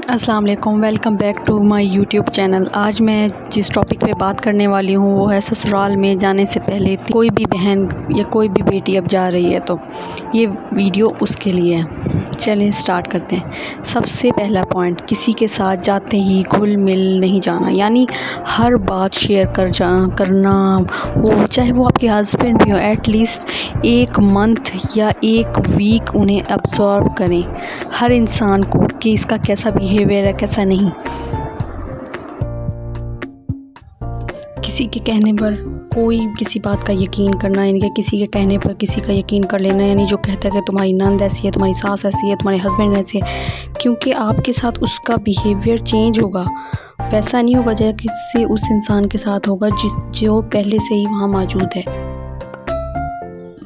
अस्सलाम वालेकुम, welcome back to my YouTube channel. आज मैं जिस टॉपिक पे बात करने वाली हूँ वो है ससुराल में जाने से पहले कोई भी बहन या कोई भी बेटी अब जा रही है तो ये वीडियो उसके लिए है। चलिए स्टार्ट करते हैं। सबसे पहला पॉइंट, किसी के साथ जाते ही घुल मिल नहीं जाना, यानी हर बात शेयर करना, वो चाहे वो आपके हस्बैंड भी हो, एटलीस्ट एक मंथ या एक वीक उन्हें अब्जॉर्व करें हर इंसान को कि इसका कैसा बिहेवियर है कैसा नहीं। किसी के कहने पर कोई किसी बात का यकीन करना, यानी कि किसी के कहने पर किसी का यकीन कर लेना, यानी जो कहता है कि तुम्हारी नंद ऐसी है, तुम्हारी सास ऐसी है, तुम्हारे हस्बैंड ऐसे है, क्योंकि आपके साथ उसका बिहेवियर चेंज होगा, वैसा नहीं होगा जैसे उस इंसान के साथ होगा जो पहले से ही वहाँ मौजूद है।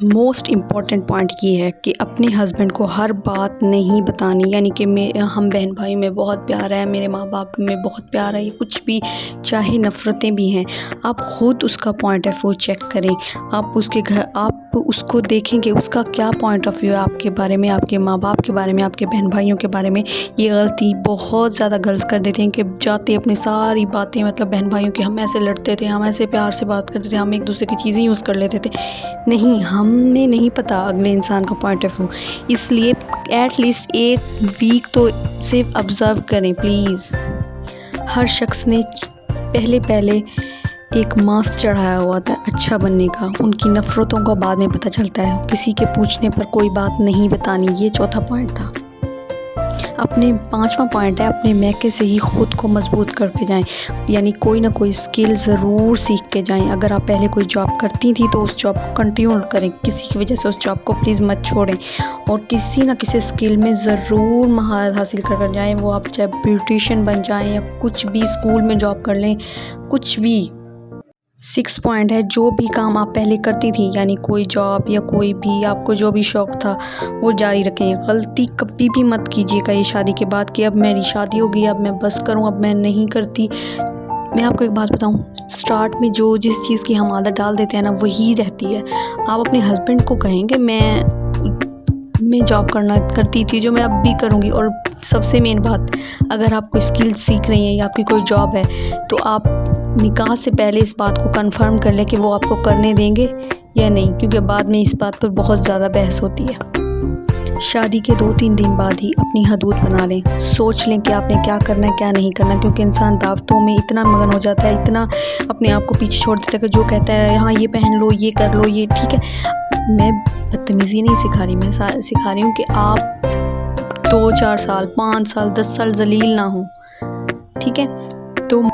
मोस्ट इम्पॉर्टेंट पॉइंट ये है कि अपने हस्बैंड को हर बात नहीं बतानी, यानी कि हम बहन भाई में बहुत प्यार है, मेरे माँ बाप में बहुत प्यार है, ये कुछ भी चाहे नफ़रतें भी हैं, आप ख़ुद उसका पॉइंट ऑफ व्यू चेक करें। आप उसके घर आप उसको देखेंगे उसका क्या पॉइंट ऑफ व्यू है आपके बारे में, आपके माँ बाप के बारे में, आपके बहन भाइयों के बारे में। ये गलती बहुत ज़्यादा गर्ल्स कर देते हैं कि जाते अपनी सारी बातें, मतलब बहन भाइयों की, हम ऐसे लड़ते थे, हम ऐसे प्यार से बात करते थे, हम एक दूसरे की चीज़ें यूज़ कर लेते थे। नहीं, हमें नहीं पता अगले इंसान का पॉइंट ऑफ व्यू, इसलिए एट लीस्ट एक वीक तो सिर्फ ऑब्ज़र्व करें प्लीज़। हर शख्स ने पहले एक मास्क चढ़ाया हुआ था अच्छा बनने का, उनकी नफ़रतों का बाद में पता चलता है। किसी के पूछने पर कोई बात नहीं बतानी, ये चौथा पॉइंट था। पांचवा पॉइंट है, अपने मैके से ही ख़ुद को मजबूत करके जाएं, यानी कोई ना कोई स्किल ज़रूर सीख के जाएं। अगर आप पहले कोई जॉब करती थी तो उस जॉब को कंटिन्यू करें, किसी की वजह से उस जॉब को प्लीज़ मत छोड़ें, और किसी ना किसी स्किल में ज़रूर महारत हासिल कर जाएं। वो आप चाहे ब्यूटिशियन बन जाएं या कुछ भी, स्कूल में जॉब कर लें, कुछ भी। 6 पॉइंट है, जो भी काम आप पहले करती थी, यानी कोई जॉब या कोई भी आपको जो भी शौक़ था वो जारी रखें। गलती कभी भी मत कीजिएगा ये शादी के बाद कि अब मेरी शादी हो गई, अब मैं बस करूं, अब मैं नहीं करती। मैं आपको एक बात बताऊं, स्टार्ट में जो जिस चीज़ की हम आदत डाल देते हैं ना वही रहती है। आप अपने हस्बैंड को कहेंगे मैं जॉब करती थी जो मैं अब भी करूँगी। और सबसे मेन बात, अगर आप कोई स्किल सीख रही हैं या आपकी कोई जॉब है तो आप निकाह से पहले इस बात को कंफर्म कर लें कि वो आपको करने देंगे या नहीं, क्योंकि बाद में इस बात पर बहुत ज़्यादा बहस होती है। शादी के 2-3 दिन बाद ही अपनी हदूद बना लें, सोच लें कि आपने क्या करना है क्या नहीं करना, क्योंकि इंसान दावतों में इतना मगन हो जाता है, इतना अपने आप को पीछे छोड़ देता है कि जो कहता है हाँ ये पहन लो, ये कर लो, ये ठीक है। मैं बदतमीज़ी नहीं सिखा रही, मैं सिखा रही हूँ कि आप 2-4 साल, 5 साल, 10 साल जलील ना हो, ठीक है। तो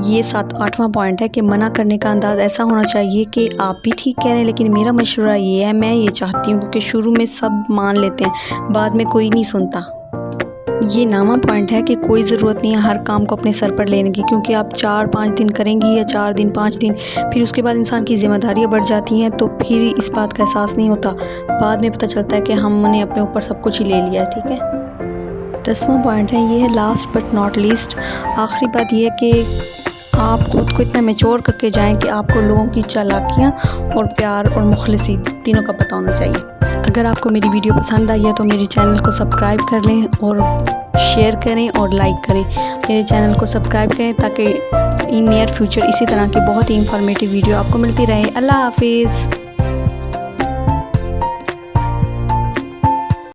ये 8वां पॉइंट है कि मना करने का अंदाज़ ऐसा होना चाहिए कि आप भी ठीक कह रहे हैं, लेकिन मेरा मशवरा ये है, मैं ये चाहती हूँ, क्योंकि शुरू में सब मान लेते हैं, बाद में कोई नहीं सुनता। ये 9वां पॉइंट है कि कोई ज़रूरत नहीं है हर काम को अपने सर पर लेने की, क्योंकि आप 4-5 दिन करेंगी या 4 दिन 5 दिन, फिर उसके बाद इंसान की जिम्मेदारियाँ बढ़ जाती हैं, तो फिर इस बात का एहसास नहीं होता, बाद में पता चलता है कि हमने अपने ऊपर सब कुछ ही ले लिया है, ठीक है। 10वां पॉइंट है, ये है लास्ट बट नॉट लीस्ट, आखिरी बात ये है कि आप ख़ुद को इतना मैच्योर करके जाएं कि आपको लोगों की चालाकियाँ और प्यार और मुखलिसी तीनों का पता होना चाहिए। अगर आपको मेरी वीडियो पसंद आई है तो मेरे चैनल को सब्सक्राइब कर लें और शेयर करें और लाइक करें। मेरे चैनल को सब्सक्राइब करें ताकि इन नियर फ्यूचर इसी तरह की बहुत ही इंफॉर्मेटिव वीडियो आपको मिलती रहे। अल्लाह हाफिज़।